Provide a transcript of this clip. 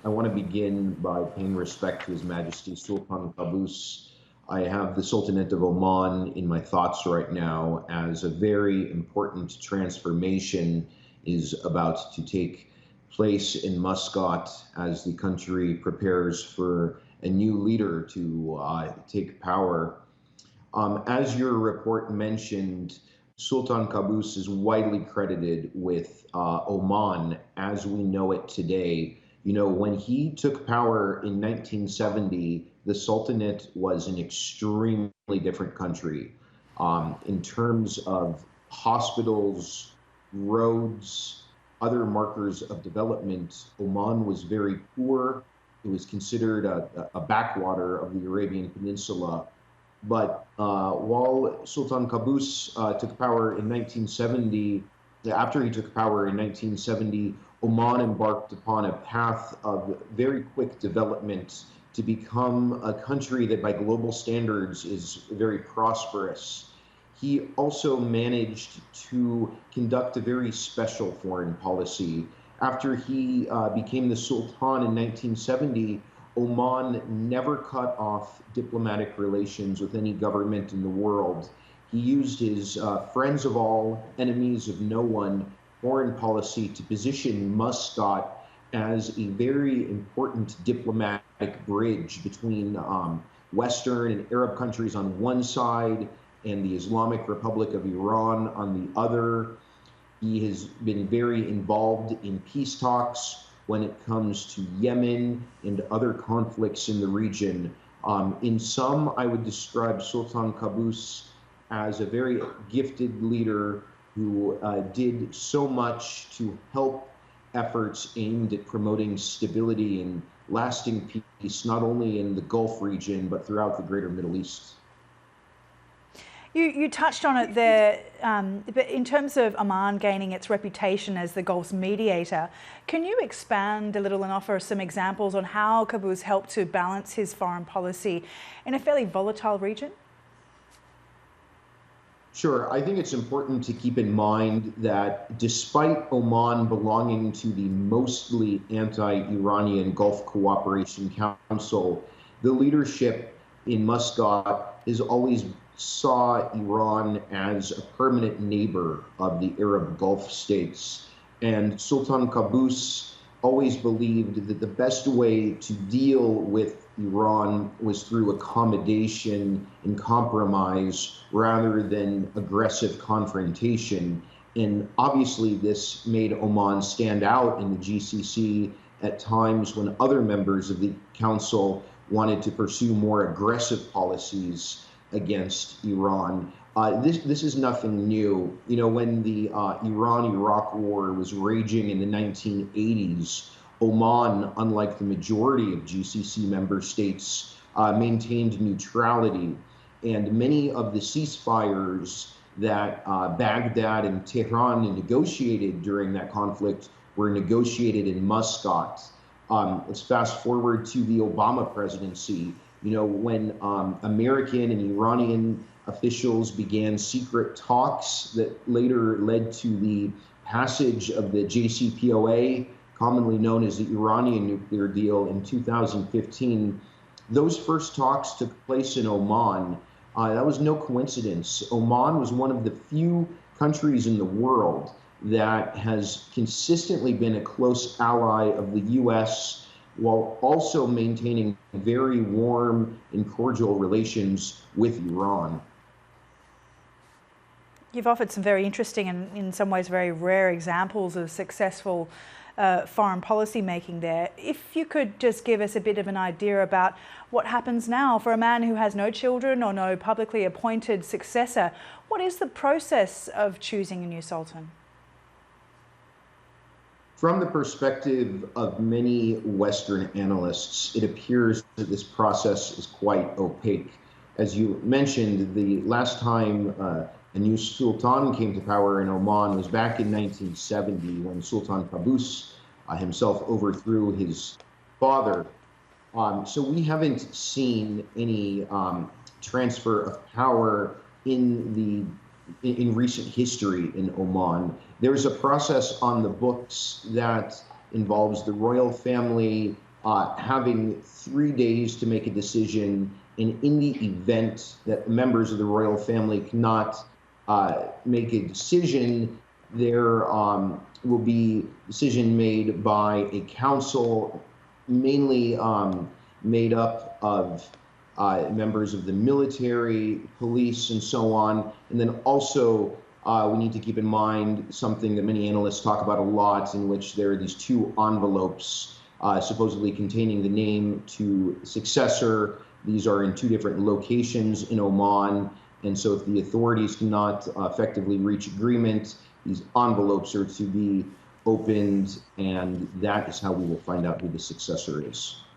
I want to begin by paying respect to His Majesty Sultan Qaboos. I have the Sultanate of Oman in my thoughts right now, as a very important transformation is about to take place in Muscat as the country prepares for a new leader to take power. As your report mentioned, Sultan Qaboos is widely credited with Oman as we know it today. You know, when he took power in 1970, the Sultanate was an extremely different country in terms of hospitals, roads, other markers of development. Oman was very poor. It was considered a backwater of the Arabian Peninsula. But while Sultan Qaboos took power in 1970, after he took power in 1970, Oman embarked upon a path of very quick development to become a country that by global standards is very prosperous. He also managed to conduct a very special foreign policy. After he became the Sultan in 1970, Oman never cut off diplomatic relations with any government in the world. He used his friends of all, enemies of no one foreign policy to position Muscat as a very important diplomatic bridge between Western and Arab countries on one side and the Islamic Republic of Iran on the other. He has been very involved in peace talks when it comes to Yemen and other conflicts in the region. In sum, I would describe Sultan Qaboos as a very gifted leader who did so much to help efforts aimed at promoting stability and lasting peace, not only in the Gulf region, but throughout the greater Middle East. You touched on it there, but in terms of Oman gaining its reputation as the Gulf's mediator, can you expand a little and offer some examples on how Qaboos helped to balance his foreign policy in a fairly volatile region? Sure. I think it's important to keep in mind that despite Oman belonging to the mostly anti-Iranian Gulf Cooperation Council, the leadership in Muscat has always saw Iran as a permanent neighbor of the Arab Gulf states. And Sultan Qaboos always believed that the best way to deal with Iran was through accommodation and compromise rather than aggressive confrontation. And obviously this made Oman stand out in the GCC at times when other members of the council wanted to pursue more aggressive policies against Iran. This is nothing new. You know, when the Iran-Iraq war was raging in the 1980s, Oman, unlike the majority of GCC member states, maintained neutrality. And many of the ceasefires that Baghdad and Tehran negotiated during that conflict were negotiated in Muscat. Let's fast forward to the Obama presidency. You know, when American and Iranian officials began secret talks that later led to the passage of the JCPOA, commonly known as the Iranian nuclear deal in 2015, those first talks took place in Oman. That was no coincidence. Oman was one of the few countries in the world that has consistently been a close ally of the U.S., while also maintaining very warm and cordial relations with Iran. You've offered some very interesting and in some ways very rare examples of successful foreign policy making there. If you could just give us a bit of an idea about what happens now for a man who has no children or no publicly appointed successor, what is the process of choosing a new sultan? From the perspective of many Western analysts, it appears that this process is quite opaque. As you mentioned, the last time a new sultan came to power in Oman was back in 1970 when Sultan Qaboos himself overthrew his father. So we haven't seen any transfer of power in recent history in Oman. There's a process on the books that involves the royal family having 3 days to make a decision, and in the event that members of the royal family cannot make a decision, there will be a decision made by a council, mainly made up of members of the military, police, and so on. And then also, we need to keep in mind something that many analysts talk about a lot, in which there are these two envelopes supposedly containing the name to successor. These are in two different locations in Oman. And so if the authorities cannot effectively reach agreement, these envelopes are to be opened, and that is how we will find out who the successor is.